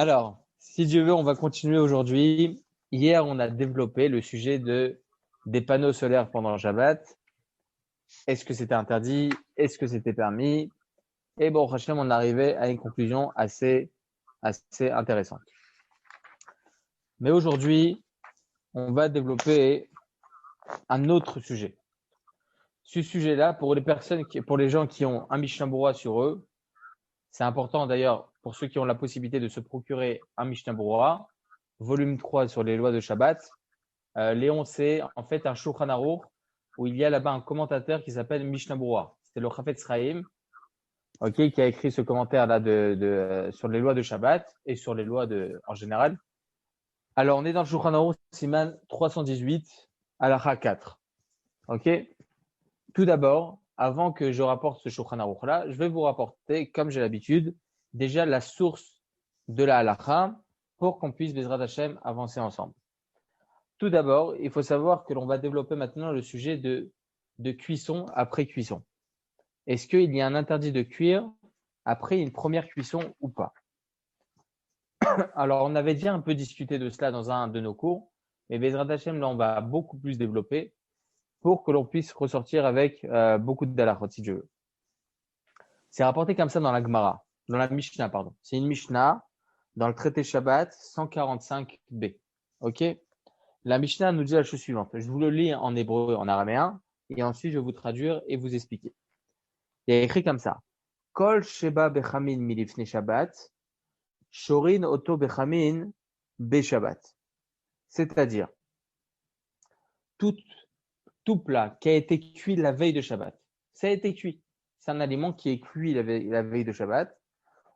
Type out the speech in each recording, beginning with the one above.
Alors, si Dieu veut, on va continuer aujourd'hui. Hier, on a développé le sujet des panneaux solaires pendant le Shabbat. Est-ce que c'était interdit? Est-ce que c'était permis? Et bon, Hachem, on arrivait à une conclusion assez intéressante. Mais aujourd'hui, on va développer un autre sujet. Ce sujet-là, pour les gens qui ont un Mishnah Berurah sur eux, c'est important d'ailleurs pour ceux qui ont la possibilité de se procurer un Mishnah Berurah, volume 3 sur les lois de Shabbat. Léon, c'est en fait un Shulchan Aruch où il y a là-bas un commentateur qui s'appelle Mishnah Berurah. C'est le Chafetz Chaim, qui a écrit ce commentaire là sur les lois de Shabbat et sur les lois en général. Alors, on est dans le Shulchan Aruch, Siman 318, Halacha 4. Ok. Tout d'abord, avant que je rapporte ce Shulchan Aruch là, je vais vous rapporter, comme j'ai l'habitude, déjà la source de la Halacha pour qu'on puisse, Bezrat Hashem, avancer ensemble. Tout d'abord, il faut savoir que l'on va développer maintenant le sujet de cuisson après cuisson. Est-ce qu'il y a un interdit de cuire après une première cuisson ou pas? Alors, on avait déjà un peu discuté de cela dans un de nos cours, mais Bezrat Hashem, là, on va beaucoup plus développer pour que l'on puisse ressortir avec beaucoup de halachot, si Dieu veut. C'est rapporté comme ça dans la Gemara, dans la Mishnah, pardon. C'est une Mishnah dans le traité Shabbat 145b. Ok? La Mishnah nous dit la chose suivante. Je vous le lis en hébreu, en araméen, et ensuite je vais vous traduire et vous expliquer. Il y a écrit comme ça. Kol sheba bechamin milifne Shabbat, shorin oto bechamin be Shabbat. C'est-à-dire, tout, tout plat qui a été cuit la veille de Shabbat, ça a été cuit. C'est un aliment qui est cuit la veille de Shabbat.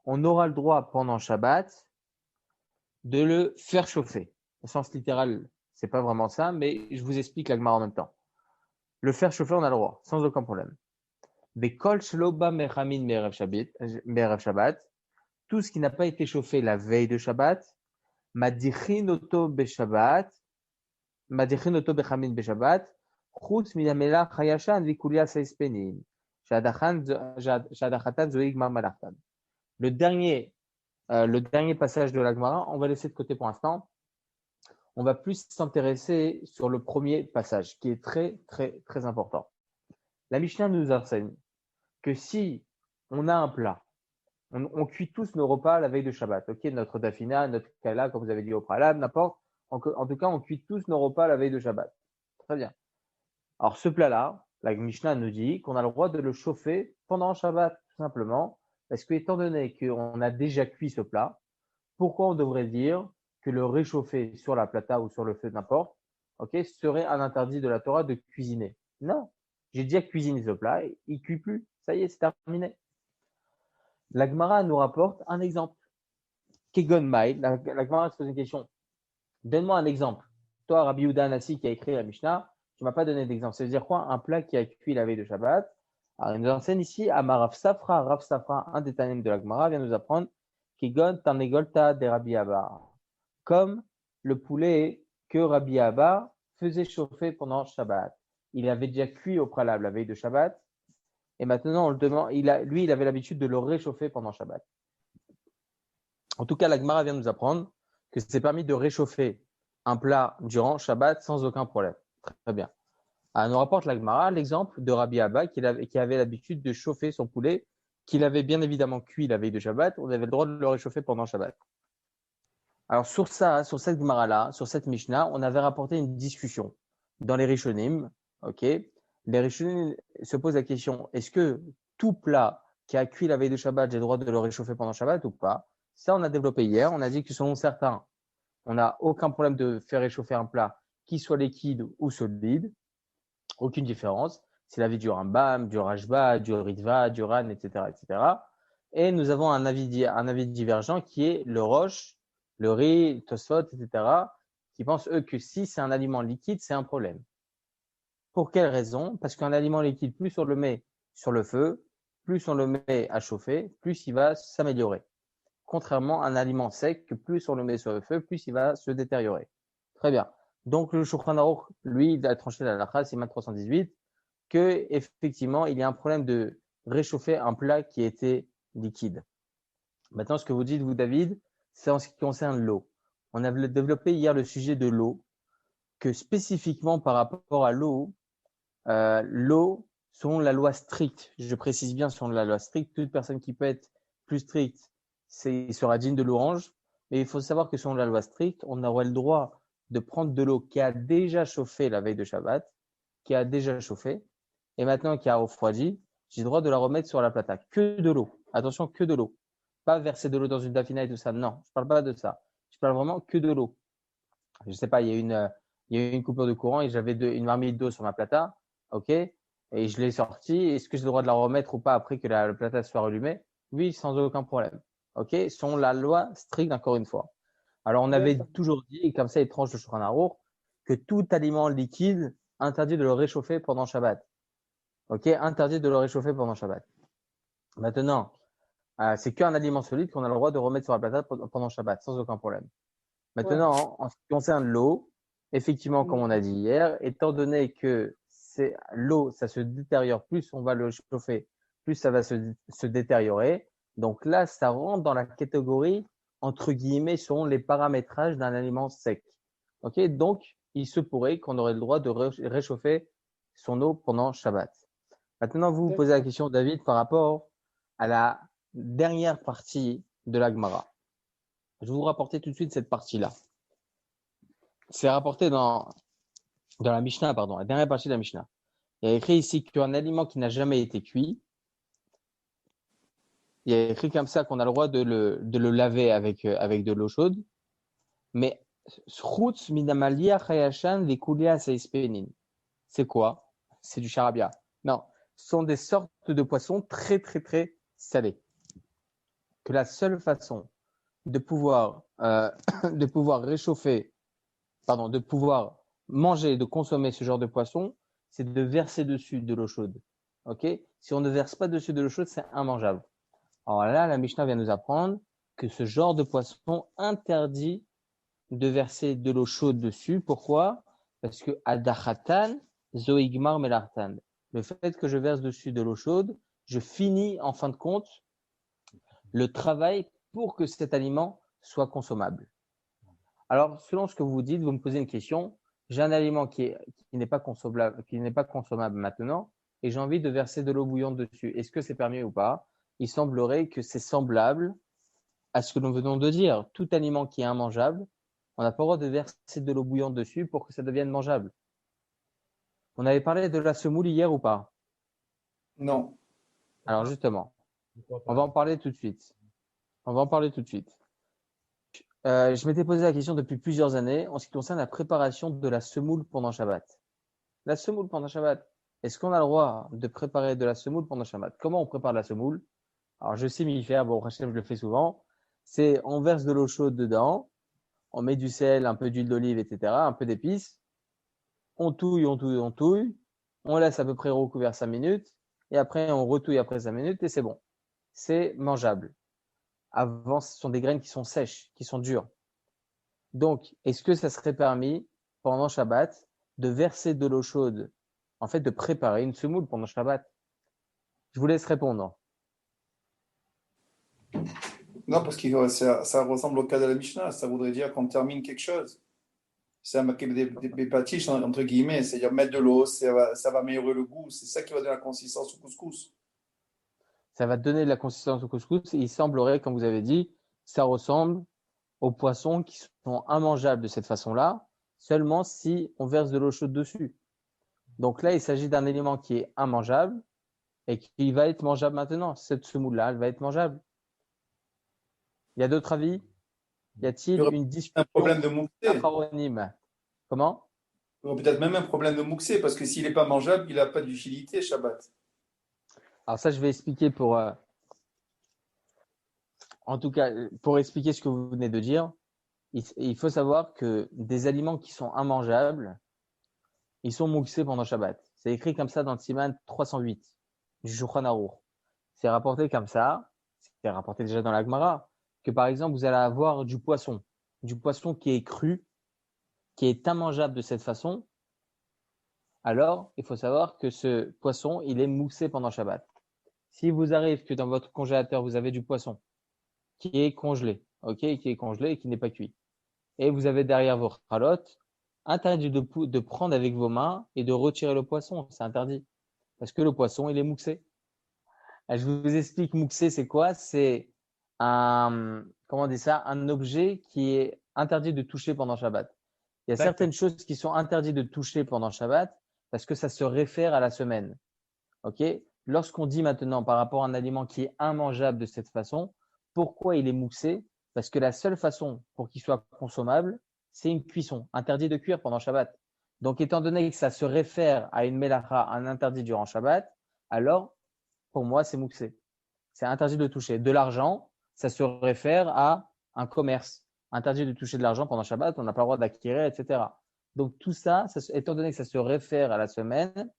On aura le droit pendant Shabbat de le faire chauffer. Au sens littéral, c'est pas vraiment ça, mais je vous explique la Gemara en même temps. Le faire chauffer, on a le droit, sans aucun problème. Bekol shloba mechamin me'erev Shabbat, tout ce qui n'a pas été chauffé la veille de Shabbat, madichin oto bechamin beshabbat, chutz min hamelach hayashan vikulia seispenin, shadachatan zoig malachtan. Le dernier passage de la Gemara, on va laisser de côté pour l'instant. On va plus s'intéresser sur le premier passage, qui est très, très, très important. La Mishnah nous enseigne que si on a un plat, on cuit tous nos repas la veille de Shabbat, ok, notre dafina, notre kala, comme vous avez dit au préalable, n'importe. En tout cas, on cuit tous nos repas la veille de Shabbat. Très bien. Alors, ce plat-là, la Mishnah nous dit qu'on a le droit de le chauffer pendant Shabbat, tout simplement, parce que étant donné qu'on a déjà cuit ce plat, pourquoi on devrait dire que le réchauffer sur la plata ou sur le feu, n'importe, ok, serait un interdit de la Torah de cuisiner? Non. J'ai déjà cuisiné ce plat, il ne cuit plus. Ça y est, c'est terminé. La Gemara nous rapporte un exemple. Kegon Maï, la Gemara se pose une question. Donne-moi un exemple. Toi, Rabbi Yehuda Anassi, qui a écrit la Mishnah, tu ne m'as pas donné d'exemple. Ça veut dire quoi? Un plat qui a cuit la veille de Shabbat. Alors, il nous enseigne ici, Amar Rav Safra, un des Tanim de la Gemara, vient nous apprendre Kegon Tarnegolta de Rabbi Abba. Comme le poulet que Rabbi Abba faisait chauffer pendant Shabbat. Il avait déjà cuit au préalable la veille de Shabbat. Et maintenant, on le demande, il avait l'habitude de le réchauffer pendant Shabbat. En tout cas, la Gemara vient nous apprendre que c'est permis de réchauffer un plat durant Shabbat sans aucun problème. Très bien. Alors, nous rapporte la Gemara l'exemple de Rabbi Abba qui avait l'habitude de chauffer son poulet, qu'il avait bien évidemment cuit la veille de Shabbat. On avait le droit de le réchauffer pendant Shabbat. Alors, sur cette Gemara-là, sur cette Mishnah, on avait rapporté une discussion dans les Rishonim. Ok. Les Rishonim se posent la question, est-ce que tout plat qui a cuit la veille de Shabbat, j'ai le droit de le réchauffer pendant Shabbat ou pas? Ça, on a développé hier. On a dit que selon certains, on n'a aucun problème de faire réchauffer un plat qui soit liquide ou solide. Aucune différence. C'est l'avis du Rambam, du Rashba, du Ritva, du Ran, etc., etc. Et nous avons un avis divergent qui est le Roche, le riz, Tosfot, etc., qui pensent, eux, que si c'est un aliment liquide, c'est un problème. Pour quelle raison? Parce qu'un aliment liquide, plus on le met sur le feu, plus on le met à chauffer, plus il va s'améliorer. Contrairement à un aliment sec, que plus on le met sur le feu, plus il va se détériorer. Très bien. Donc, le Shulchan Aruch, lui, il a tranché la halakha, Siman 318, que, effectivement, il y a un problème de réchauffer un plat qui était liquide. Maintenant, ce que vous dites, vous, David, c'est en ce qui concerne l'eau. On a développé hier le sujet de l'eau, que spécifiquement par rapport à l'eau, l'eau, selon la loi stricte, je précise bien selon la loi stricte, toute personne qui peut être plus stricte, il sera digne de l'orange. Mais il faut savoir que selon la loi stricte, on aurait le droit de prendre de l'eau qui a déjà chauffé la veille de Shabbat, qui a déjà chauffé, et maintenant qui a refroidi, j'ai le droit de la remettre sur la plata. Que de l'eau. Attention, que de l'eau. Pas verser de l'eau dans une dafina et tout ça. Non, je parle pas de ça. Je parle vraiment que de l'eau. Je sais pas, il y a eu une coupure de courant et j'avais une marmite d'eau sur ma plata. OK? Et je l'ai sortie. Est-ce que j'ai le droit de la remettre ou pas après que la plata soit rallumée? Oui, sans aucun problème. OK? Selon la loi stricte, encore une fois. Alors, on avait toujours dit, et comme ça, étrange de Shulchan Aruch, que tout aliment liquide, interdit de le réchauffer pendant Shabbat. OK? Interdit de le réchauffer pendant Shabbat. Maintenant, c'est qu'un aliment solide qu'on a le droit de remettre sur la plata pendant Shabbat, sans aucun problème. Maintenant, en ce qui concerne l'eau, effectivement, comme on a dit hier, étant donné que l'eau, ça se détériore, plus on va le chauffer, plus ça va se détériorer. Donc là, ça rentre dans la catégorie, entre guillemets, selon les paramétrages d'un aliment sec. OK? Donc, il se pourrait qu'on aurait le droit de réchauffer son eau pendant Shabbat. Maintenant, vous posez la question, David, par rapport à la dernière partie de la Gemara. Je vais vous rapporter tout de suite cette partie-là. C'est rapporté dans la Mishnah, pardon, la dernière partie de la Mishnah. Il y a écrit ici qu'un aliment qui n'a jamais été cuit, il y a écrit comme ça qu'on a le droit de le laver avec de l'eau chaude, mais c'est quoi? C'est du charabia. Non, ce sont des sortes de poissons très, très, très salés. Que la seule façon de pouvoir réchauffer, de pouvoir manger, de consommer ce genre de poisson, c'est de verser dessus de l'eau chaude. Ok? Si on ne verse pas dessus de l'eau chaude, c'est immangeable. Alors là, la Mishnah vient nous apprendre que ce genre de poisson interdit de verser de l'eau chaude dessus. Pourquoi? Parce que adachatan zoigmar melartan. Le fait que je verse dessus de l'eau chaude, je finis en fin de compte le travail pour que cet aliment soit consommable. Alors, selon ce que vous dites, vous me posez une question. J'ai un aliment qui n'est pas consommable maintenant, et j'ai envie de verser de l'eau bouillante dessus. Est-ce que c'est permis ou pas? Il semblerait que c'est semblable à ce que nous venons de dire. Tout aliment qui est immangeable, on n'a pas le droit de verser de l'eau bouillante dessus pour que ça devienne mangeable. On avait parlé de la semoule hier ou pas? Non. Alors justement, on va en parler tout de suite. Je m'étais posé la question depuis plusieurs années en ce qui concerne la préparation de la semoule pendant Shabbat. La semoule pendant Shabbat, est-ce qu'on a le droit de préparer de la semoule pendant Shabbat? Comment on prépare la semoule? Alors, je sais m'y faire, bon, je le fais souvent. C'est, on verse de l'eau chaude dedans, on met du sel, un peu d'huile d'olive, etc., un peu d'épices. On touille, on laisse à peu près recouvert 5 minutes, et après, on retouille après 5 minutes, et c'est bon. C'est mangeable. Avant, ce sont des graines qui sont sèches, qui sont dures. Donc, est-ce que ça serait permis, pendant Shabbat, de verser de l'eau chaude, en fait, de préparer une semoule pendant Shabbat? Je vous laisse répondre. Non, parce que ça ressemble au cas de la Mishnah. Ça voudrait dire qu'on termine quelque chose. C'est un des pâtiches, entre guillemets. C'est-à-dire mettre de l'eau, ça va améliorer le goût. C'est ça qui va donner la consistance au couscous. Ça va donner de la consistance au couscous. Et il semblerait, comme vous avez dit, ça ressemble aux poissons qui sont immangeables de cette façon-là, seulement si on verse de l'eau chaude dessus. Donc là, il s'agit d'un élément qui est immangeable et qui va être mangeable maintenant. Cette semoule-là, elle va être mangeable. Il y a d'autres avis? Y Il y a-t-il aurait une un discussion problème de mouxé. acharonyme? Comment? Il y aurait peut-être même un problème de mouxé, parce que s'il n'est pas mangeable, il n'a pas d'utilité, Shabbat. Alors ça, je vais expliquer en tout cas, pour expliquer ce que vous venez de dire, il faut savoir que des aliments qui sont immangeables, ils sont mouxés pendant Shabbat. C'est écrit comme ça dans le Siman 308 du Shulchan Aruch. C'est rapporté comme ça, c'est rapporté déjà dans la Gemara, que par exemple, vous allez avoir du poisson qui est cru, qui est immangeable de cette façon. Alors, il faut savoir que ce poisson, il est mouxé pendant Shabbat. Si vous arrive que dans votre congélateur, vous avez du poisson qui est congelé, ok, qui est congelé et qui n'est pas cuit. Et vous avez derrière vos chalotes, interdit de prendre avec vos mains et de retirer le poisson. C'est interdit. Parce que le poisson, il est mouxé. Je vous explique, mouxé, c'est quoi? C'est comment on dit ça? Un objet qui est interdit de toucher pendant Shabbat. Il y a certaines choses qui sont interdites de toucher pendant Shabbat parce que ça se réfère à la semaine. Ok? Lorsqu'on dit maintenant par rapport à un aliment qui est immangeable de cette façon, pourquoi il est mouxé? Parce que la seule façon pour qu'il soit consommable, c'est une cuisson, interdit de cuire pendant Shabbat. Donc, étant donné que ça se réfère à une mélacha, un interdit durant Shabbat, alors, pour moi, c'est mouxé. C'est interdit de toucher. De l'argent, ça se réfère à un commerce. Interdit de toucher de l'argent pendant Shabbat, on n'a pas le droit d'acquérir, etc. Donc, tout ça, étant donné que ça se réfère à la semaine,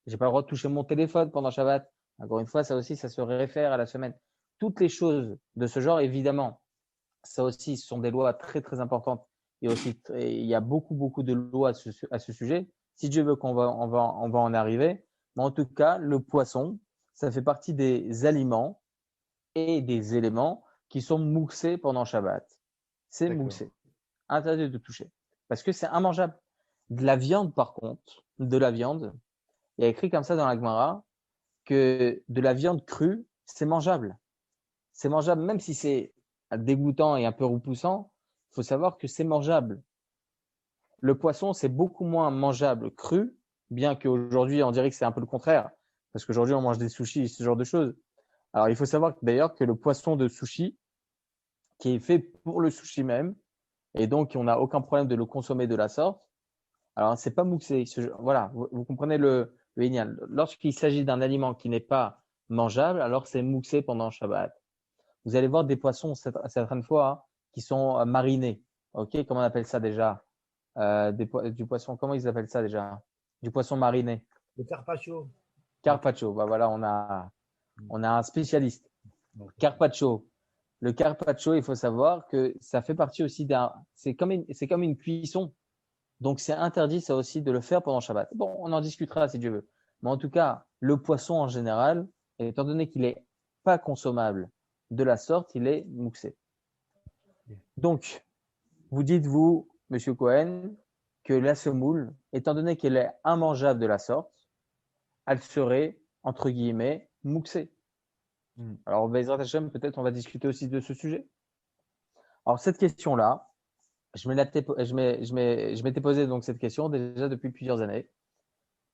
j'ai pas le droit de toucher mon téléphone pendant Shabbat. Encore une fois, ça aussi, ça se réfère à la semaine. Toutes les choses de ce genre, évidemment, ça aussi, ce sont des lois très, très importantes. Il y a beaucoup, beaucoup de lois à ce sujet. Si Dieu veut on va en arriver. Mais en tout cas, le poisson, ça fait partie des aliments et des éléments qui sont mouxés pendant Shabbat. C'est mouxé. Interdit de toucher. Parce que c'est immangeable. De la viande, par contre, de la viande, il y a écrit comme ça dans la Gemara que de la viande crue, c'est mangeable. C'est mangeable, même si c'est dégoûtant et un peu repoussant, il faut savoir que c'est mangeable. Le poisson, c'est beaucoup moins mangeable cru, bien qu'aujourd'hui, on dirait que c'est un peu le contraire, parce qu'aujourd'hui, on mange des sushis, ce genre de choses. Alors, il faut savoir d'ailleurs que le poisson de sushi, qui est fait pour le sushi même, et donc on n'a aucun problème de le consommer de la sorte, alors c'est pas mouxé. Voilà, vous comprenez le Inyan. Lorsqu'il s'agit d'un aliment qui n'est pas mangeable, alors c'est mouxé pendant Shabbat. Vous allez voir des poissons certaines fois qui sont marinés. Ok, comment on appelle ça déjà? Du poisson, comment ils appellent ça déjà? Du poisson mariné. Le carpaccio. Carpaccio. Bah voilà, on a un spécialiste. Carpaccio. Le carpaccio, il faut savoir que ça fait partie aussi c'est comme une cuisson. Donc, c'est interdit, ça aussi, de le faire pendant Shabbat. Bon, on en discutera si Dieu veut. Mais en tout cas, le poisson en général, étant donné qu'il n'est pas consommable de la sorte, il est mouxé. Donc, vous dites-vous, Monsieur Cohen, que la semoule, étant donné qu'elle est immangeable de la sorte, elle serait, entre guillemets, mouxée. Alors, Bezrat Hashem, peut-être on va discuter aussi de ce sujet. Alors, cette question-là, je m'étais posé donc cette question déjà depuis plusieurs années.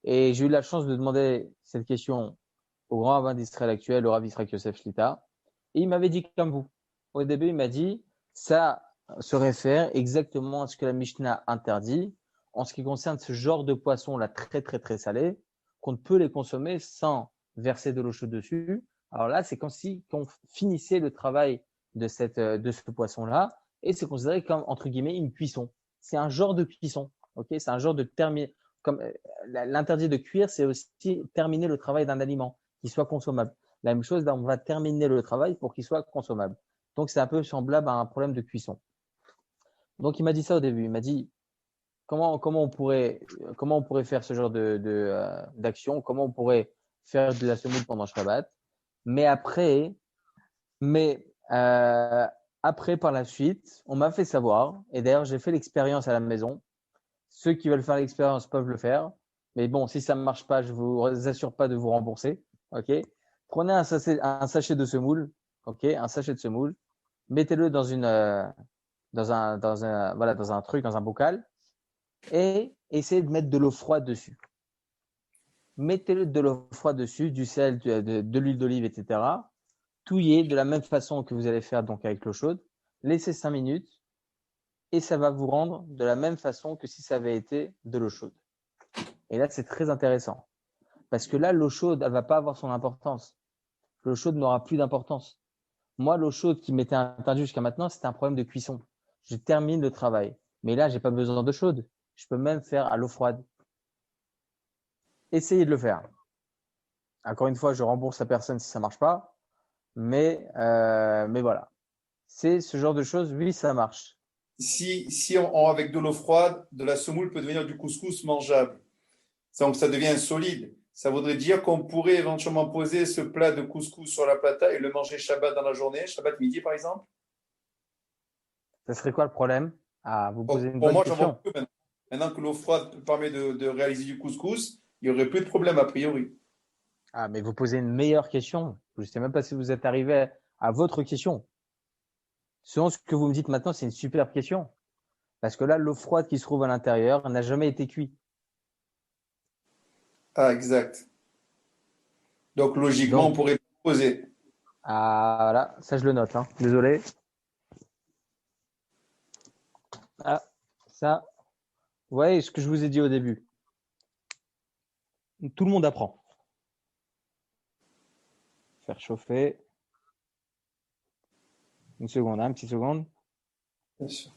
Et j'ai eu la chance de demander cette question au grand rabbin d'Israël actuel, le Rav Yitzhak Yosef Shlita. Et il m'avait dit comme vous. Au début, il m'a dit, ça se réfère exactement à ce que la Mishnah interdit en ce qui concerne ce genre de poisson là très, très, très salé, qu'on ne peut les consommer sans verser de l'eau chaude dessus. Alors là, c'est comme si on finissait le travail de ce poisson-là et c'est considéré comme, entre guillemets, une cuisson. C'est un genre de cuisson. Ok, c'est un genre de comme l'interdit de cuire, c'est aussi terminer le travail d'un aliment qui soit consommable. La même chose, là, on va terminer le travail pour qu'il soit consommable. Donc, c'est un peu semblable à un problème de cuisson. Donc, il m'a dit ça au début. Il m'a dit comment on pourrait faire ce genre d'action, comment on pourrait faire de la semoule pendant Shabbat. Mais après, par la suite, on m'a fait savoir, et d'ailleurs, j'ai fait l'expérience à la maison. Ceux qui veulent faire l'expérience peuvent le faire. Mais bon, si ça ne marche pas, je ne vous assure pas de vous rembourser. Ok. Prenez un sachet de semoule. Ok. Un sachet de semoule. Mettez-le dans un truc, dans un bocal. Et essayez de mettre de l'eau froide dessus. Mettez-le de l'eau froide dessus, du sel, de l'huile d'olive, etc. Touillez de la même façon que vous allez faire donc avec l'eau chaude. Laissez 5 minutes. Et ça va vous rendre de la même façon que si ça avait été de l'eau chaude. Et là, c'est très intéressant. Parce que là, l'eau chaude, elle ne va pas avoir son importance. L'eau chaude n'aura plus d'importance. Moi, l'eau chaude qui m'était interdite jusqu'à maintenant, c'était un problème de cuisson. Je termine le travail. Mais là, je n'ai pas besoin d'eau chaude. Je peux même faire à l'eau froide. Essayez de le faire. Encore une fois, je rembourse la personne si ça ne marche pas. Mais voilà. C'est ce genre de choses, oui, ça marche. Si avec de l'eau froide, de la semoule peut devenir du couscous mangeable. Donc ça devient solide. Ça voudrait dire qu'on pourrait éventuellement poser ce plat de couscous sur la plata et le manger Shabbat dans la journée, Shabbat midi par exemple. Ça serait quoi le problème? Ah, vous posez une Pour bonne moi, j'en vois question. plus maintenant. Maintenant que l'eau froide permet de réaliser du couscous, il n'y aurait plus de problème a priori. Ah, mais vous posez une meilleure question. Je ne sais même pas si vous êtes arrivé à votre question. Selon ce que vous me dites maintenant, c'est une superbe question. Parce que là, l'eau froide qui se trouve à l'intérieur n'a jamais été cuite. Ah, exact. Donc, logiquement, on Donc, pourrait poser. ah, voilà, ça je le note. Hein. Désolé. Ah, ça, vous voyez ce que je vous ai dit au début. Tout le monde apprend. Faire chauffer. Une seconde, hein, une petite seconde. Bien sûr.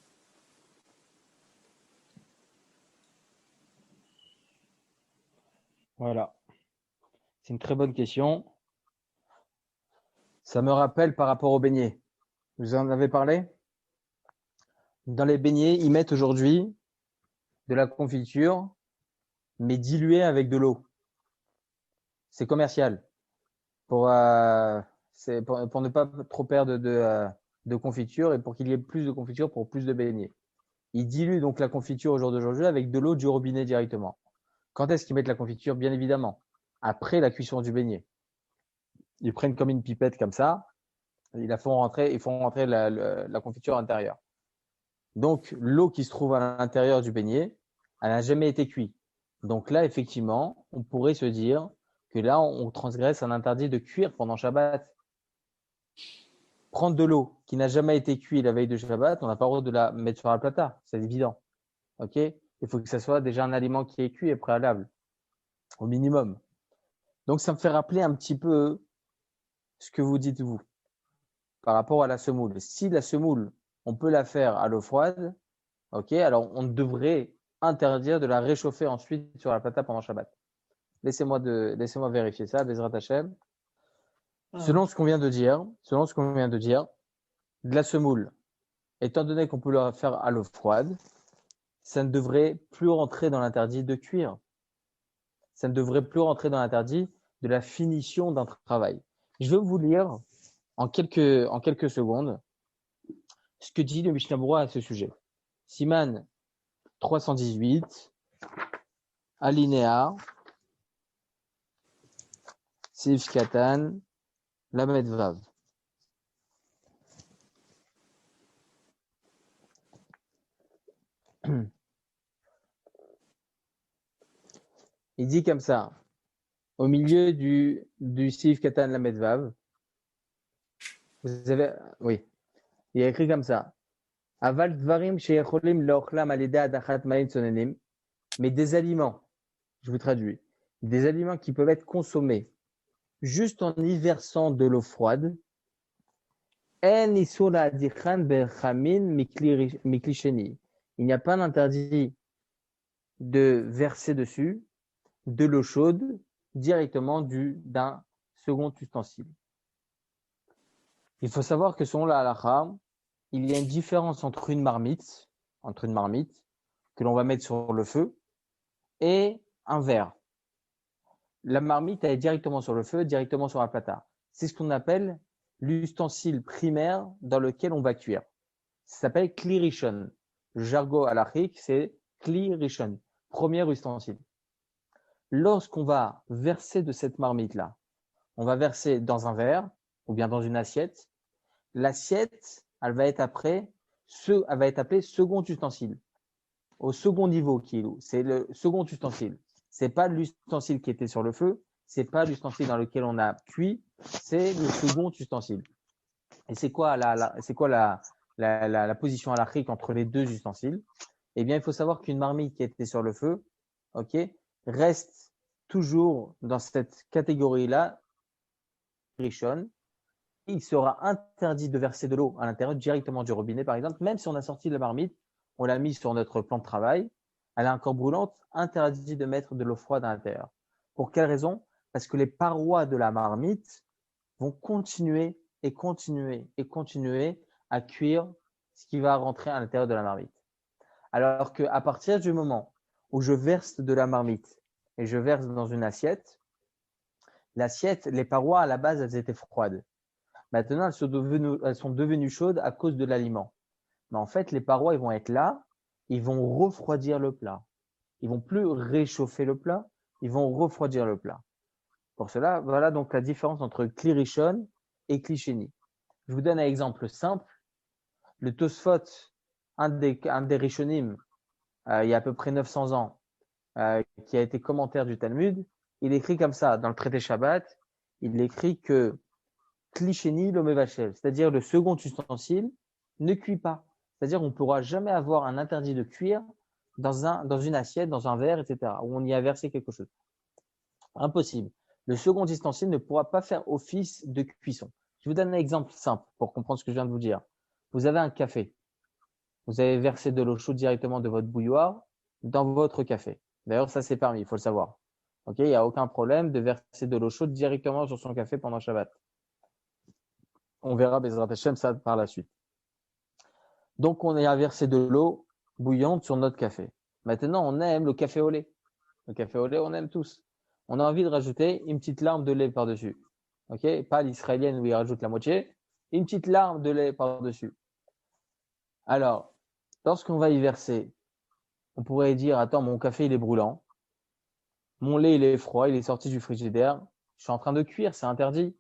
Voilà. C'est une très bonne question. Ça me rappelle par rapport aux beignets. Vous en avez parlé? Dans les beignets, ils mettent aujourd'hui de la confiture, mais diluée avec de l'eau. C'est commercial. Pour, pour ne pas trop perdre de confiture et pour qu'il y ait plus de confiture pour plus de beignets. Ils diluent donc la confiture au jour d'aujourd'hui avec de l'eau du robinet directement. Quand est-ce qu'ils mettent la confiture? Bien évidemment, après la cuisson du beignet. Ils prennent comme une pipette comme ça, ils font rentrer la confiture à l'intérieur. Donc, l'eau qui se trouve à l'intérieur du beignet, elle n'a jamais été cuite. Donc là, effectivement, on pourrait se dire que là, on transgresse un interdit de cuire pendant Shabbat. Prendre de l'eau qui n'a jamais été cuite la veille de Shabbat, on n'a pas le droit de la mettre sur la plata. C'est évident. Ok? Il faut que ça soit déjà un aliment qui est cuit et préalable, au minimum. Donc, ça me fait rappeler un petit peu ce que vous dites, vous, par rapport à la semoule. Si la semoule, on peut la faire à l'eau froide, ok, alors on devrait interdire de la réchauffer ensuite sur la plata pendant Shabbat. Laissez-moi vérifier ça, Bezrat Hashem. Ah. Selon ce qu'on vient de dire, de la semoule, étant donné qu'on peut la faire à l'eau froide, ça ne devrait plus rentrer dans l'interdit de cuire. Ça ne devrait plus rentrer dans l'interdit de la finition d'un travail. Je vais vous lire en quelques secondes ce que dit le Mishnah Berurah à ce sujet. Siman 318, alinéa, Sif Katan, Lamed Vav. Il dit comme ça, au milieu du Sif Katan Lamed Vav, vous avez, oui, il y a écrit comme ça. Aval dvarim sheyecholim leochlam aleda adachat ma'in sonenim. Mais des aliments, je vous traduis, des aliments qui peuvent être consommés juste en y versant de l'eau froide. En isur adichan bechamin mikli sheni. Il n'y a pas d'interdit de verser dessus de l'eau chaude directement d'un second ustensile. Il faut savoir que selon la halakha, il y a une différence entre une marmite que l'on va mettre sur le feu et un verre. La marmite, elle est directement sur le feu, directement sur la plata. C'est ce qu'on appelle l'ustensile primaire dans lequel on va cuire. Ça s'appelle kli rishon. Le jargon halachique, c'est kli rishon, premier ustensile. Lorsqu'on va verser de cette marmite-là, on va verser dans un verre ou bien dans une assiette. L'assiette, elle va être appelée second ustensile. Au second niveau, c'est le second ustensile. C'est pas l'ustensile qui était sur le feu, c'est pas l'ustensile dans lequel on a cuit, c'est le second ustensile. Et c'est quoi la position halachique entre les deux ustensiles? Eh bien, il faut savoir qu'une marmite qui était sur le feu, ok, reste toujours dans cette catégorie-là, rishon. Il sera interdit de verser de l'eau à l'intérieur directement du robinet, par exemple, même si on a sorti la marmite, on l'a mise sur notre plan de travail, elle est encore brûlante, interdit de mettre de l'eau froide à l'intérieur. Pour quelle raison? Parce que les parois de la marmite vont continuer et continuer et continuer à cuire ce qui va rentrer à l'intérieur de la marmite. Alors qu'à partir du moment où je verse de la marmite et je verse dans une assiette, l'assiette, les parois à la base, elles étaient froides. Maintenant, elles sont devenues chaudes à cause de l'aliment. Mais en fait, les parois, ils vont être là, ils vont refroidir le plat. Ils vont plus réchauffer le plat, ils vont refroidir le plat. Pour cela, voilà donc la différence entre Kli Rishon et Kli Sheni. Je vous donne un exemple simple. Le Tosfot, un des Rishonim, il y a à peu près 900 ans, qui a été commentaire du Talmud, il écrit comme ça, dans le traité Shabbat, il écrit que Kli Sheni lo mevashel, c'est-à-dire le second ustensile, ne cuit pas. C'est-à-dire on ne pourra jamais avoir un interdit de cuire dans une assiette, dans un verre, etc., où on y a versé quelque chose. Impossible. Le second ustensile ne pourra pas faire office de cuisson. Je vous donne un exemple simple pour comprendre ce que je viens de vous dire. Vous avez un café. Vous avez versé de l'eau chaude directement de votre bouilloire dans votre café. D'ailleurs, ça c'est permis, il faut le savoir. Ok, il n'y a aucun problème de verser de l'eau chaude directement sur son café pendant Shabbat. On verra Bezrat Hashem ça par la suite. Donc, on a versé de l'eau bouillante sur notre café. Maintenant, on aime le café au lait. Le café au lait, on aime tous. On a envie de rajouter une petite larme de lait par-dessus. Ok, pas l'israélienne où il rajoute la moitié, une petite larme de lait par-dessus. Alors, lorsqu'on va y verser, on pourrait dire, attends, mon café, il est brûlant. Mon lait, il est froid, il est sorti du frigidaire. Je suis en train de cuire, c'est interdit.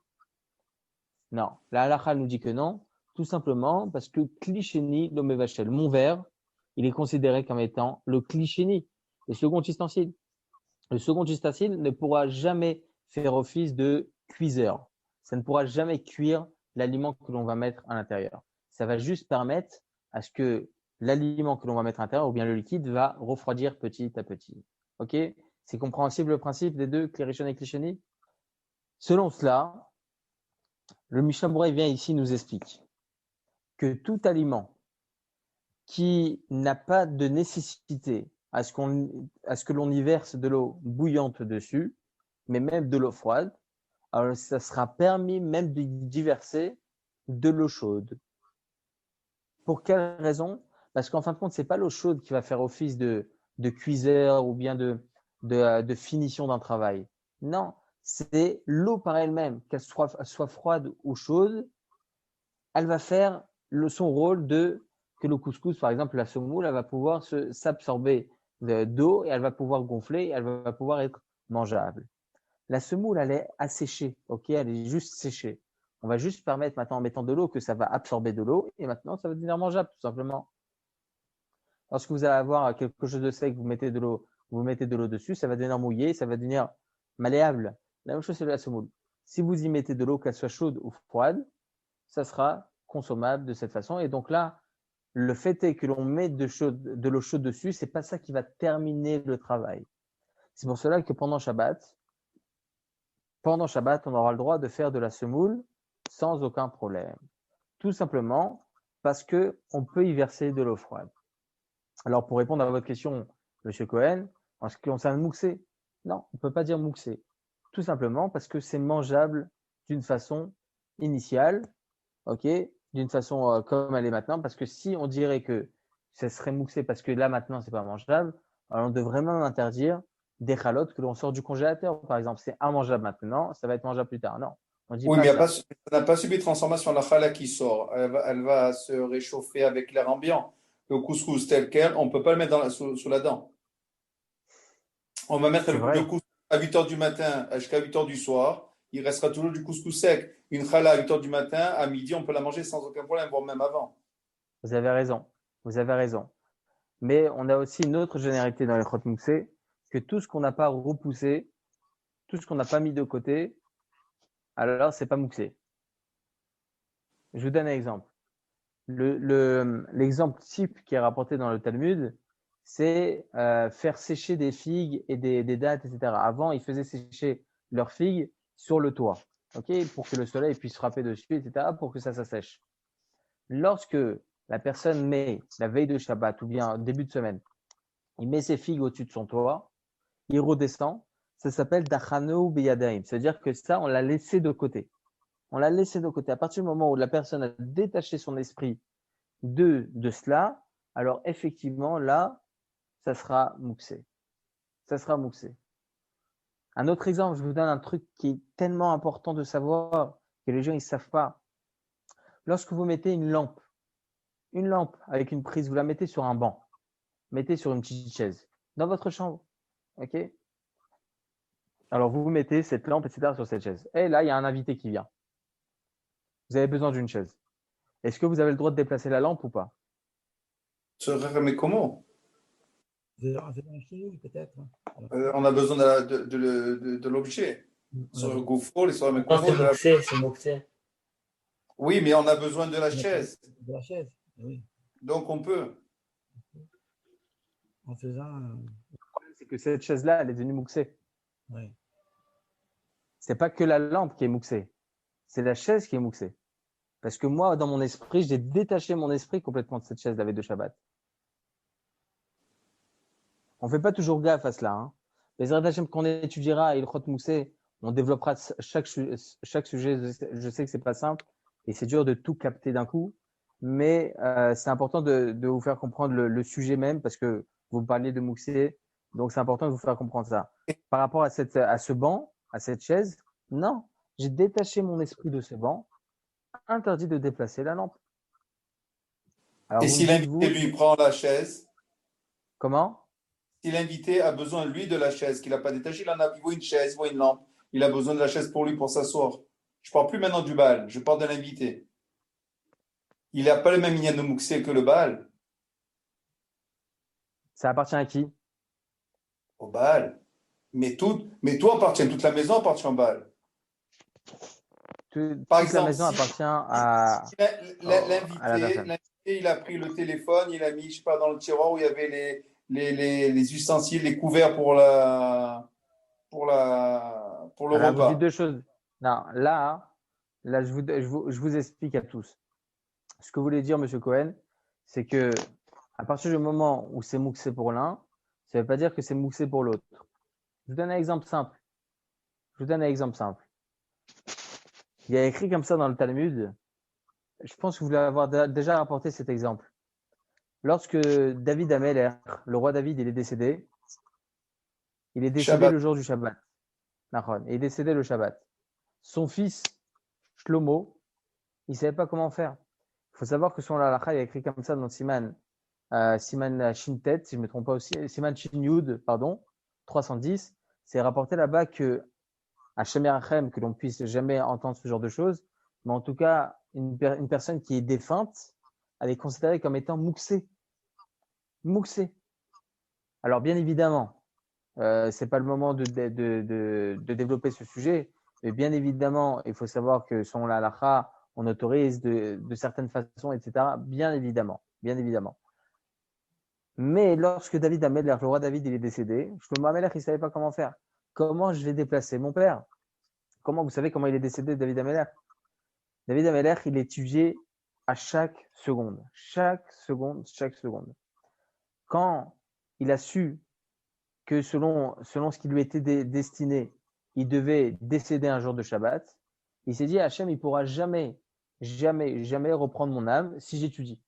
Non, la halakha nous dit que non, tout simplement parce que Kli Sheni lo mevashel, mon verre, il est considéré comme étant le Kli Sheni, le second ustensile. Le second ustensile ne pourra jamais faire office de cuiseur. Ça ne pourra jamais cuire l'aliment que l'on va mettre à l'intérieur. Ça va juste permettre à ce que l'aliment que l'on va mettre à l'intérieur, ou bien le liquide, va refroidir petit à petit. Ok? C'est compréhensible le principe des deux, Kli Rishon et Kli Sheni? Selon cela, le Mishnah Berurah vient ici nous explique que tout aliment qui n'a pas de nécessité à ce que l'on y verse de l'eau bouillante dessus, mais même de l'eau froide, alors ça sera permis même d'y verser de l'eau chaude. Pour quelle raison? Parce qu'en fin de compte, c'est pas l'eau chaude qui va faire office de cuiseur ou bien de finition d'un travail. Non, c'est l'eau par elle-même, qu'elle soit froide ou chaude, elle va faire son rôle que le couscous, par exemple, la semoule, elle va pouvoir s'absorber d'eau et elle va pouvoir gonfler et elle va pouvoir être mangeable. La semoule, elle est asséchée, ok, elle est juste séchée. On va juste permettre maintenant en mettant de l'eau que ça va absorber de l'eau et maintenant ça va devenir mangeable tout simplement. Lorsque vous allez avoir quelque chose de sec, vous mettez de l'eau dessus, ça va devenir mouillé, ça va devenir malléable. La même chose c'est la semoule. Si vous y mettez de l'eau, qu'elle soit chaude ou froide, ça sera consommable de cette façon. Et donc là, le fait est que l'on met de l'eau chaude dessus, c'est pas ça qui va terminer le travail. C'est pour cela que pendant Shabbat, on aura le droit de faire de la semoule sans aucun problème. Tout simplement parce que on peut y verser de l'eau froide. Alors, pour répondre à votre question, Monsieur Cohen, en ce qui concerne mouxé, non, on ne peut pas dire mouxé. Tout simplement parce que c'est mangeable d'une façon initiale, ok, d'une façon comme elle est maintenant, parce que si on dirait que ça serait mouxé parce que là maintenant c'est pas mangeable, alors on devrait même interdire des chalotes que l'on sort du congélateur, par exemple. C'est immangeable maintenant, ça va être mangeable plus tard. Non, on ne dit Oui, pas mais ça. ça n'a pas subi de transformation. La challah qui sort, elle va se réchauffer avec l'air ambiant. Le couscous tel quel, on ne peut pas le mettre sous la dent. On va mettre C'est le vrai, couscous à 8 heures du matin jusqu'à 8 heures du soir. Il restera toujours du couscous sec. Une challah à 8 heures du matin, à midi, on peut la manger sans aucun problème, voire même avant. vous avez raison. Vous avez raison. Mais on a aussi une autre généralité dans les crottes moussées, que tout ce qu'on n'a pas repoussé, tout ce qu'on n'a pas mis de côté, alors c'est pas moussé. Je vous donne un exemple. L'exemple type qui est rapporté dans le Talmud, c'est faire sécher des figues et des dattes, etc. Avant, ils faisaient sécher leurs figues sur le toit, ok, pour que le soleil puisse frapper dessus, etc., pour que ça s'assèche. Lorsque la personne met la veille de Shabbat ou bien début de semaine, il met ses figues au-dessus de son toit, il redescend, ça s'appelle Dachano Biyadaim. C'est-à-dire que ça, on l'a laissé de côté. On l'a laissé de côté. À partir du moment où la personne a détaché son esprit de cela, alors effectivement, là, ça sera mouxé. Ça sera mouxé. Un autre exemple, je vous donne un truc qui est tellement important de savoir que les gens ne savent pas. Lorsque vous mettez une lampe avec une prise, vous la mettez sur un banc, mettez sur une petite chaise, dans votre chambre. OK? Alors, vous mettez cette lampe, etc., sur cette chaise. Et là, il y a un invité qui vient. Vous avez besoin d'une chaise. Est-ce que vous avez le droit de déplacer la lampe ou pas? Mais comment? peut-être. On a besoin de l'objet. Sur le gouffre, les soirées Non, c'est Moxé. Oui, mais on a besoin de la chaise. De la chaise, oui. Donc on peut. En faisant. Le problème, c'est que cette chaise-là, elle est devenue mouxée. Oui. C'est pas que la lampe qui est mouxée, c'est la chaise qui est mouxée. Parce que moi, dans mon esprit, j'ai détaché mon esprit complètement de cette chaise la veille de Shabbat. On fait pas toujours gaffe à cela. Hein. Les Hashem qu'on étudiera et Ilchot Moussé, on développera chaque sujet. Je sais que c'est pas simple et c'est dur de tout capter d'un coup, mais c'est important de vous faire comprendre le sujet même parce que vous parliez de Moussé, donc c'est important de vous faire comprendre ça. Par rapport à ce banc, à cette chaise, non, j'ai détaché mon esprit de ce banc, interdit de déplacer la lampe. Alors, et si l'invité lui prend la chaise? Comment? Si l'invité a besoin, lui, de la chaise, qu'il n'a pas détachée, il voit une chaise, il voit une lampe, il a besoin de la chaise pour lui, pour s'asseoir. Je ne parle plus maintenant du Baal, je parle de l'invité. Il n'a pas le même lien de Mouxé que le Baal. Ça appartient à qui? Au Baal. Mais toi appartient, toute la maison appartient au Baal. Par exemple, la maison appartient à l'invité, il a pris le téléphone, il a mis, je sais pas, dans le tiroir où il y avait les ustensiles, les couverts pour le Alors, repas. vous dites deux choses. Non, là, je vous explique à tous. Ce que vous voulez dire, Monsieur Cohen, c'est que à partir du moment où c'est mouxé pour l'un, ça ne veut pas dire que c'est mouxé pour l'autre. Je vous donne un exemple simple. Il y a écrit comme ça dans le Talmud. Je pense que vous l'avez déjà rapporté cet exemple. Lorsque David Ameller, le roi David, il est décédé Shabbat. le jour du Shabbat. Il est décédé le Shabbat. Son fils, Shlomo, il ne savait pas comment faire. Il faut savoir que sur l'Halakha, il y a écrit comme ça dans Siman Shintet, si je ne me trompe pas aussi, Siman Shin Yud, pardon, 310. C'est rapporté là-bas que à Shemerachem, que l'on puisse jamais entendre ce genre de choses, mais en tout cas, une personne qui est défunte, elle est considérée comme étant mouxée. Mouxée. Alors, bien évidemment, c'est pas le moment de développer ce sujet, mais bien évidemment, il faut savoir que selon la halakha, on autorise de certaines façons, etc. Bien évidemment. Mais lorsque David Ameller, le roi David, il est décédé, Shlomo Ameller, il savait pas comment faire. Comment je vais déplacer mon père? Comment vous savez comment il est décédé, David Ameller? David Ameller, il est tué à chaque seconde. Chaque seconde. Quand il a su que selon ce qui lui était destiné, il devait décéder un jour de Shabbat, il s'est dit, Hachem, il ne pourra jamais reprendre mon âme si j'étudie,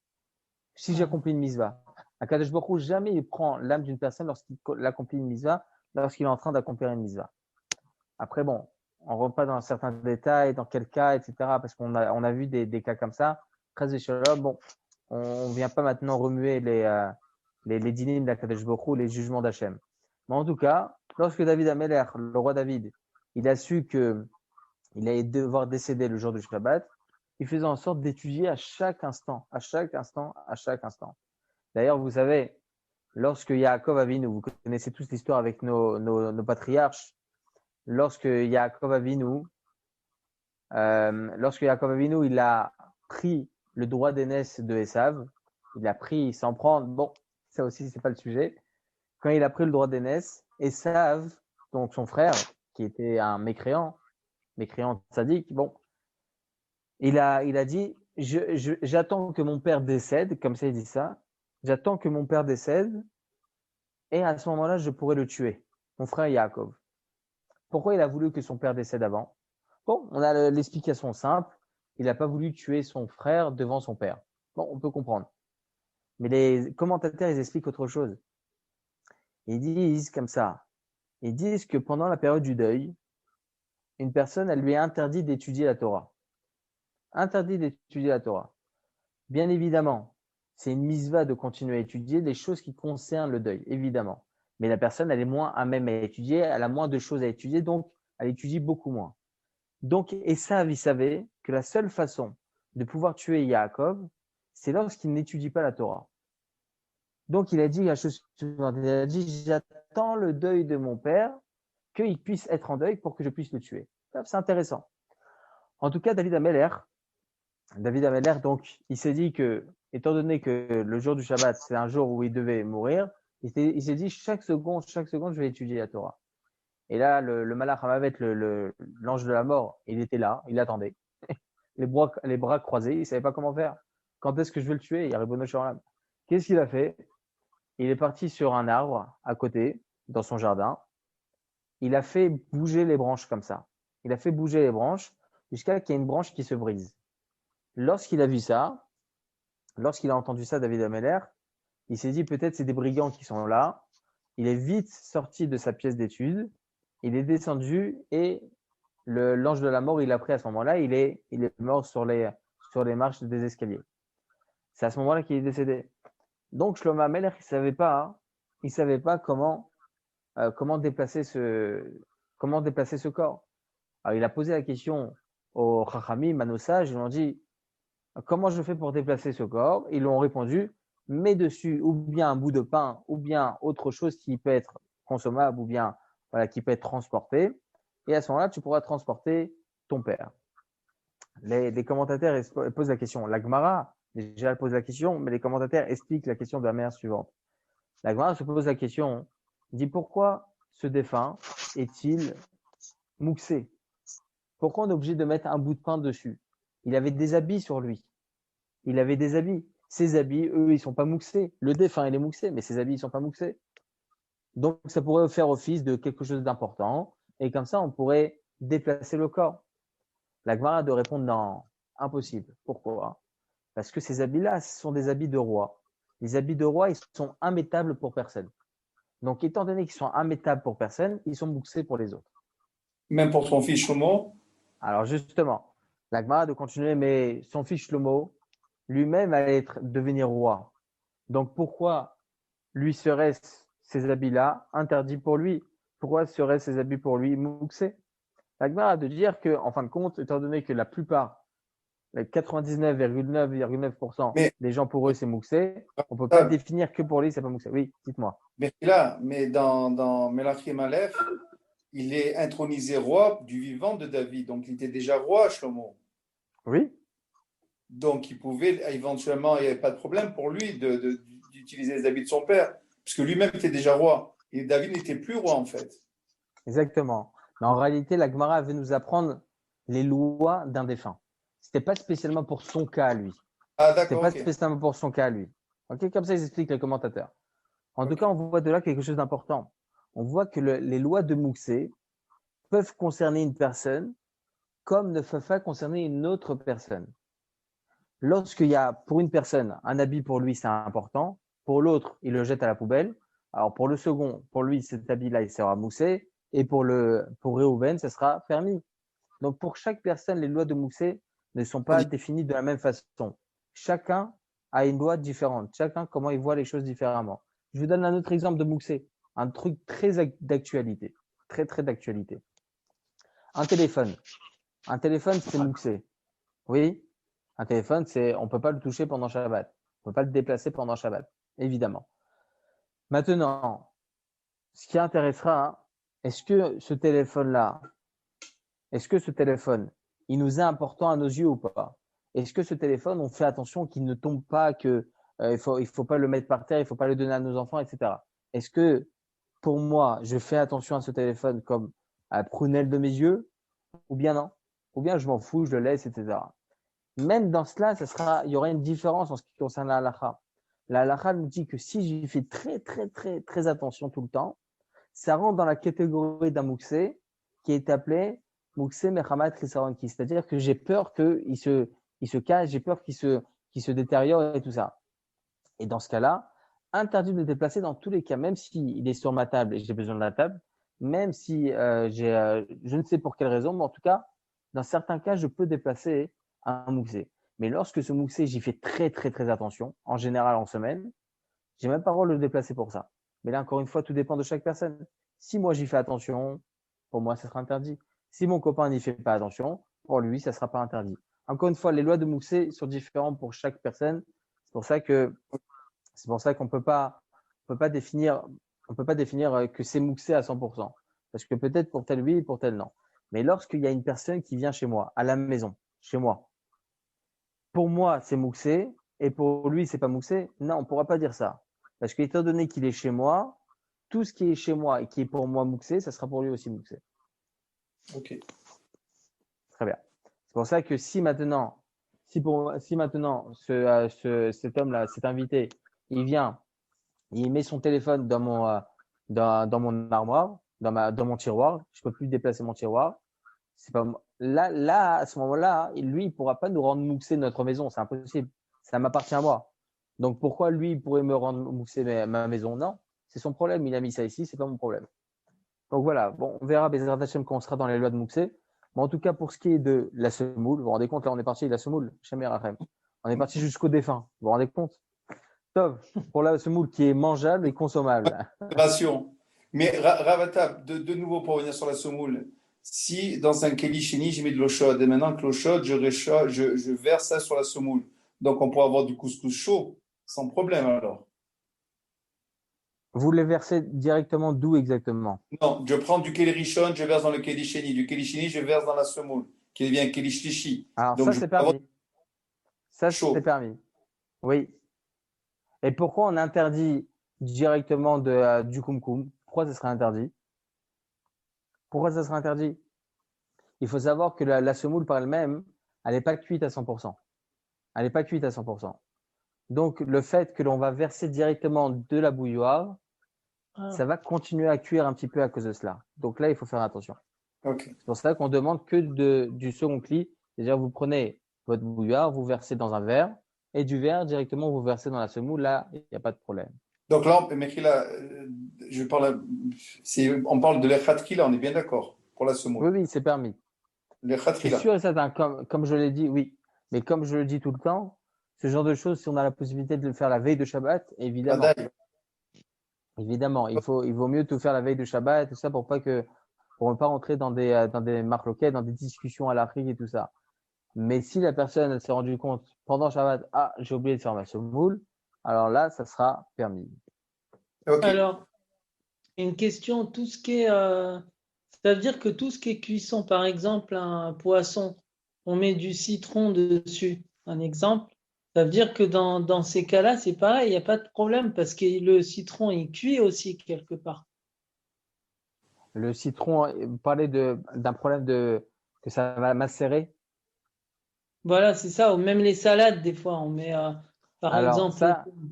si j'accomplis une mitzvah. Akadosh Baruch Hu, jamais il prend l'âme d'une personne lorsqu'il accomplit une mitzvah, lorsqu'il est en train d'accomplir une mitzvah. Après, bon, on ne rentre pas dans certains détails, dans quel cas, etc., parce qu'on a vu des cas comme ça. Très échelon, bon, on ne vient pas maintenant remuer les dynimes d'Akadosh Baruch Hu, les jugements d'Hachem. Mais en tout cas, lorsque David Ameller, le roi David, il a su qu'il allait devoir décéder le jour du Shabbat, il faisait en sorte d'étudier à chaque instant. D'ailleurs, vous savez, lorsque Yaakov Avinu, vous connaissez tous l'histoire avec nos patriarches, lorsque Yaakov Avinu, il a pris le droit d'aînesse de Esav, il s'en prend, bon, ça aussi, c'est pas le sujet. Quand il a pris le droit d'aînesse, Esav, donc son frère, qui était un mécréant sadique, bon, il a dit, j'attends que mon père décède, comme ça il dit ça, j'attends que mon père décède, et à ce moment-là, je pourrai le tuer, mon frère Yaakov. Pourquoi il a voulu que son père décède avant? Bon, on a l'explication simple, il n'a pas voulu tuer son frère devant son père. Bon, on peut comprendre. Mais les commentateurs, ils expliquent autre chose. Ils disent comme ça, ils disent que pendant la période du deuil, une personne, elle lui est interdit d'étudier la Torah. Interdit d'étudier la Torah. Bien évidemment, c'est une misva de continuer à étudier les choses qui concernent le deuil, évidemment. Mais la personne, elle est moins à même à étudier, elle a moins de choses à étudier, donc elle étudie beaucoup moins. Donc, Esav, il savait que la seule façon de pouvoir tuer Yaakov, c'est lorsqu'il n'étudie pas la Torah. Donc, il a dit la chose suivante, il a dit, j'attends le deuil de mon père, qu'il puisse être en deuil pour que je puisse le tuer. C'est intéressant. En tout cas, David Ameller, donc, il s'est dit que, étant donné que le jour du Shabbat, c'est un jour où il devait mourir, il s'est dit, chaque seconde, je vais étudier la Torah. Et là, le Malach Hamavet, l'ange de la mort, il était là, il attendait, les bras croisés, il savait pas comment faire. Quand est-ce que je vais le tuer? Il y a Ribono Shel Olam. Qu'est-ce qu'il a fait? Il est parti sur un arbre à côté, dans son jardin. Il a fait bouger les branches comme ça. Il a fait bouger les branches jusqu'à qu'il y ait une branche qui se brise. Lorsqu'il a vu ça, lorsqu'il a entendu ça, David Ameller, il s'est dit peut-être c'est des brigands qui sont là. Il est vite sorti de sa pièce d'étude. Il est descendu et l'ange de la mort, il a pris à ce moment-là, il est mort sur les marches des escaliers. C'est à ce moment-là qu'il est décédé. Donc Shlomo Ameller, il savait pas comment déplacer ce corps. Alors il a posé la question aux Chachamim, à nos sages, ils lui ont dit comment je fais pour déplacer ce corps? Ils lui ont répondu mets dessus ou bien un bout de pain ou bien autre chose qui peut être consommable ou bien qui peut être transporté. Et à ce moment-là, tu pourras transporter ton père. Les commentateurs posent la question. La Gemara, déjà, elle pose la question, mais les commentateurs expliquent la question de la manière suivante. La Gemara se pose la question, dit pourquoi ce défunt est-il mouxé? Pourquoi on est obligé de mettre un bout de pain dessus? Il avait des habits sur lui. Il avait des habits. Ses habits, eux, ils sont pas mouxés. Le défunt, il est mouxé, mais ses habits, ils sont pas mouxés. Donc, ça pourrait faire office de quelque chose d'important. Et comme ça, on pourrait déplacer le corps. La Gemara de répondre non, impossible. Pourquoi? Parce que ces habits-là, ce sont des habits de roi. Les habits de roi, ils sont immétables pour personne. Donc, étant donné qu'ils sont immétables pour personne, ils sont mouxés pour les autres. Même pour son fils Shlomo? Alors, justement, la Gemara de continuer, mais son fils Shlomo, lui-même allait devenir roi. Donc, pourquoi lui seraient ces habits-là interdits pour lui? Pourquoi seraient ces habits pour lui mouxés? La Gemara de dire que, en fin de compte, étant donné que la plupart, les 99,9% des gens pour eux c'est mouxé, on ne peut pas définir que pour lui c'est pas mouxé. Oui, dites-moi. Mais dans Melachim Aleph, il est intronisé roi du vivant de David, donc il était déjà roi, Shlomo. Oui. Donc il pouvait éventuellement, il n'y avait pas de problème pour lui d'utiliser les habits de son père, puisque lui-même était déjà roi. Et David n'était plus roi en fait. Exactement. Mais en réalité, la Gemara veut nous apprendre les lois d'un défunt. C'était pas spécialement pour son cas à lui. Ah d'accord. C'était pas spécialement pour son cas à lui. Ok, comme ça ils expliquent les commentateurs. En tout cas, on voit de là quelque chose d'important. On voit que les lois de Mouxé peuvent concerner une personne comme ne peuvent pas concerner une autre personne. Lorsqu'il y a pour une personne un habit pour lui, c'est important. Pour l'autre, il le jette à la poubelle. Alors pour le second, pour lui, cet habit-là, il sera moussé. Et pour Réhouven, ce sera permis. Donc pour chaque personne, les lois de Moussé ne sont pas définies de la même façon. Chacun a une loi différente. Chacun, comment il voit les choses différemment. Je vous donne un autre exemple de Moussé. Un truc très d'actualité. Très, très d'actualité. Un téléphone. Un téléphone, c'est Moussé. Oui. Un téléphone, on ne peut pas le toucher pendant Shabbat. On ne peut pas le déplacer pendant Shabbat. Évidemment. Maintenant, ce qui intéressera, est-ce que ce téléphone, il nous est important à nos yeux ou pas? Est-ce que ce téléphone, on fait attention qu'il ne tombe pas, il faut pas le mettre par terre, il faut pas le donner à nos enfants, etc. Est-ce que, pour moi, je fais attention à ce téléphone comme à la prunelle de mes yeux, ou bien non? Ou bien je m'en fous, je le laisse, etc. Même dans cela, il y aura une différence en ce qui concerne la halakha. La halakha nous dit que si j'y fais très, très, très, très attention tout le temps, ça rentre dans la catégorie d'un mouxé qui est appelé mouxé mechamat chisaronki. C'est-à-dire que j'ai peur qu'il se cache, j'ai peur qu'il se détériore et tout ça. Et dans ce cas-là, interdit de le déplacer dans tous les cas, même s'il est sur ma table et j'ai besoin de la table, même si je ne sais pour quelle raison, mais en tout cas, dans certains cas, je peux déplacer un mouxé. Mais lorsque ce moussé, j'y fais très, très, très attention, en général en semaine, j'ai même pas le droit de le déplacer pour ça. Mais là, encore une fois, tout dépend de chaque personne. Si moi, j'y fais attention, pour moi, ça sera interdit. Si mon copain n'y fait pas attention, pour lui, ça sera pas interdit. Encore une fois, les lois de moussé sont différentes pour chaque personne. C'est pour ça qu'on peut pas définir que c'est moussé à 100%. Parce que peut-être pour tel oui, pour tel non. Mais lorsqu'il y a une personne qui vient chez moi, à la maison, chez moi, pour moi, c'est moussé et pour lui, c'est pas moussé. Non, on pourra pas dire ça. Parce qu'étant donné qu'il est chez moi, tout ce qui est chez moi et qui est pour moi moussé, ça sera pour lui aussi moussé. Ok. Très bien. C'est pour ça que si maintenant cet homme-là, cet invité, il vient, il met son téléphone dans mon armoire, dans mon tiroir, je peux plus déplacer mon tiroir. C'est pas là à ce moment-là, lui, il pourra pas nous rendre mousser notre maison, c'est impossible. Ça m'appartient à moi. Donc pourquoi lui il pourrait me rendre mousser ma maison? Non, c'est son problème. Il a mis ça ici, c'est pas mon problème. Donc voilà, bon, on verra Bezrat Hashem quand on sera dans les lois de Mouxé. Mais en tout cas, pour ce qui est de la semoule, vous vous rendez compte, là, on est parti de la semoule, Shem Rachem. On est parti jusqu'au défunt. Vous vous rendez compte? Tov, pour la semoule qui est mangeable et consommable. Ration. Mais Ravata, de nouveau pour revenir sur la semoule, si dans un keli chéni, j'ai mis de l'eau chaude, et maintenant que l'eau chaude, je verse ça sur la semoule. Donc on pourra avoir du couscous chaud, sans problème alors. Vous les versez directement d'où exactement? Non, je prends du keli rishon, je verse dans le keli chéni. Du keli chéni, je verse dans la semoule, qui devient keli shlishi. Alors Donc ça, je c'est peux avoir permis. Ça, c'est chaud. permis. Oui. Et pourquoi on interdit directement du kumkum? Pourquoi ça serait interdit? Pourquoi ça serait interdit? Il faut savoir que la semoule par elle-même, elle n'est pas cuite à 100%. Elle n'est pas cuite à 100%. Donc, le fait que l'on va verser directement de la bouilloire, ça va continuer à cuire un petit peu à cause de cela. Donc là, il faut faire attention. Ok. C'est pour ça qu'on demande que du second cli. C'est-à-dire, vous prenez votre bouilloire, vous versez dans un verre, et du verre, directement, vous versez dans la semoule. Là, il n'y a pas de problème. Donc là, on parle de l'echatki, on est bien d'accord, pour la semoule. Oui, c'est permis. C'est L'echatki. sûr et certain, comme je l'ai dit, oui. Mais comme je le dis tout le temps, ce genre de choses, si on a la possibilité de le faire la veille de Shabbat, évidemment. Évidemment, il vaut mieux tout faire la veille de Shabbat et tout ça pour ne pas rentrer dans des marloquettes, dans des discussions à l'Afrique et tout ça. Mais si la personne s'est rendue compte pendant Shabbat, j'ai oublié de faire ma semoule, alors là, ça sera permis. Ok. Alors, une question, tout ce qui est, ça veut dire que tout ce qui est cuisson, par exemple, un poisson, on met du citron dessus, un exemple. Ça veut dire que dans ces cas-là, c'est pareil, il n'y a pas de problème parce que le citron, il cuit aussi quelque part. Le citron, vous parlez d'un problème que ça va macérer. Voilà, c'est ça. Ou même les salades, des fois, on met, par Alors, exemple.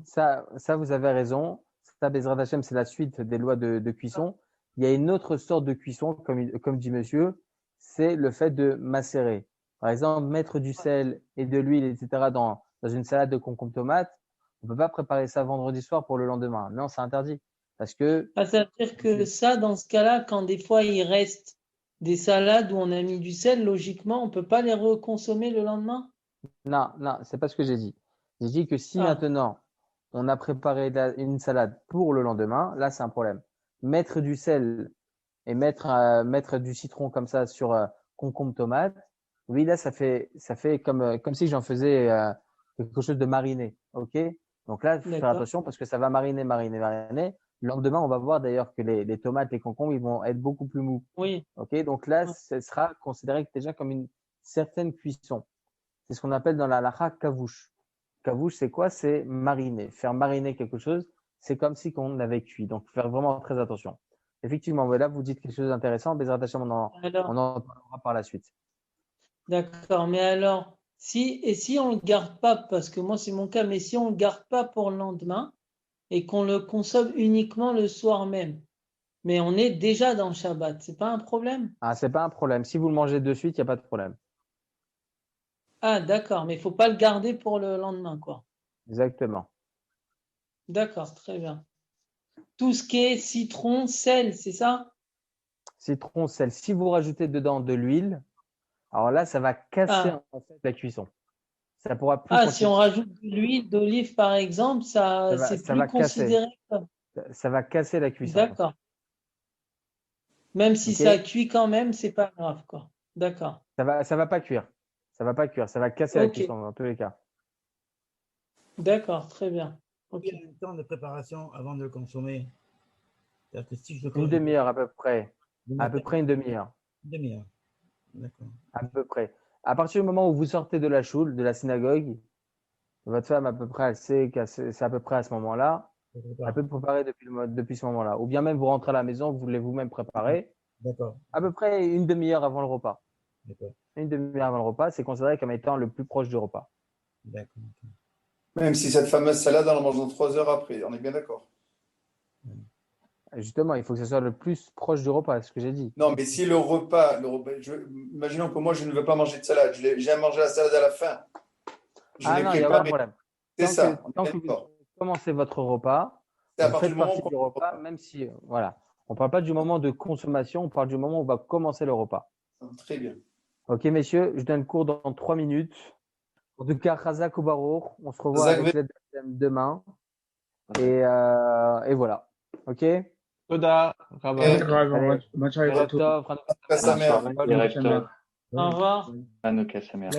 ça, vous avez raison. Ça, Bezrat Hashem, c'est la suite des lois de cuisson. Il y a une autre sorte de cuisson, comme dit monsieur, c'est le fait de macérer. Par exemple, mettre du sel et de l'huile, etc., dans une salade de concombre tomate. On ne peut pas préparer ça vendredi soir pour le lendemain. Non, c'est interdit. Parce que, Ça veut dire que ça, dans ce cas-là, quand des fois il reste des salades où on a mis du sel, logiquement, on ne peut pas les reconsommer le lendemain? non, c'est pas ce que j'ai dit. J'ai dit que si maintenant on a préparé une salade pour le lendemain, là c'est un problème. Mettre du sel et mettre du citron comme ça sur concombre tomate, oui là ça fait comme si j'en faisais quelque chose de mariné, ok? Donc là il faut faire D'accord. attention parce que ça va mariner. Le lendemain on va voir d'ailleurs que les tomates, les concombres ils vont être beaucoup plus mous, Oui. ok? Donc là ce sera considéré déjà comme une certaine cuisson. C'est ce qu'on appelle dans la halakha kavouche. Kavouche, c'est quoi? C'est mariner. Faire mariner quelque chose, c'est comme si on avait cuit. Donc, faire vraiment très attention. Effectivement, là, vous dites quelque chose d'intéressant. Bezrat Hashem, on en parlera par la suite. D'accord. Mais alors, si on ne le garde pas, parce que moi c'est mon cas, mais si on ne le garde pas pour le lendemain et qu'on le consomme uniquement le soir même, mais on est déjà dans le Shabbat, c'est pas un problème? C'est pas un problème. Si vous le mangez de suite, il n'y a pas de problème. Ah, d'accord, mais il ne faut pas le garder pour le lendemain, quoi. Exactement. D'accord, très bien. Tout ce qui est citron, sel, c'est ça? Citron, sel. Si vous rajoutez dedans de l'huile, alors là, ça va casser en fait la cuisson. ça pourra plus Ah, si continuer. on rajoute de l'huile d'olive, par exemple, Ça va- c'est ça plus va casser. considéré comme. Ça va casser la cuisson. D'accord. Même si Ok. ça cuit quand même, c'est pas grave, quoi. D'accord. Ça va pas cuire. Ça va pas cuire. Ça va casser la Ok. cuisson dans tous les cas. D'accord, très bien. Ok. Il y a un temps de préparation avant de le consommer. C'est-à-dire que si je le Une demi-heure à peu près. le À peu matin, près une demi-heure. une demi-heure. D'accord. À peu près. À partir du moment où vous sortez de la choule, de la synagogue, votre femme à peu près, elle sait que c'est à peu près à ce moment-là. Je Elle prépare. peut préparer depuis ce moment-là. Ou bien même vous rentrez à la maison, vous voulez vous-même préparer. D'accord. À peu près une demi-heure avant le repas. D'accord. Une demi-heure avant le repas, c'est considéré comme étant le plus proche du repas. D'accord. Ok. Même si cette fameuse salade, on la mange dans 3 heures après, on est bien d'accord. Justement, il faut que ce soit le plus proche du repas, c'est ce que j'ai dit. Non, mais si imaginons que moi, je ne veux pas manger de salade, j'aime manger la salade à la fin. Je Ah l'ai non, il n'y a aucun préparée. problème. C'est Tant ça, que, on est tant bien que vous d'accord. commencez votre repas, C'est à vous partir faites du moment partie où du on repas, même si, voilà. On ne parle pas du moment de consommation, on parle du moment où on va commencer le repas. Très bien. Ok, messieurs, je donne cours dans 3 minutes. En tout cas, Razak ou Barour, on se revoit Zach, avec l'aide demain. Et voilà. Ok? Toda, Rabbi. Allez, Tov, Samer. Bonne soirée, Salut. Directeur. Au revoir. Hanouka Samer.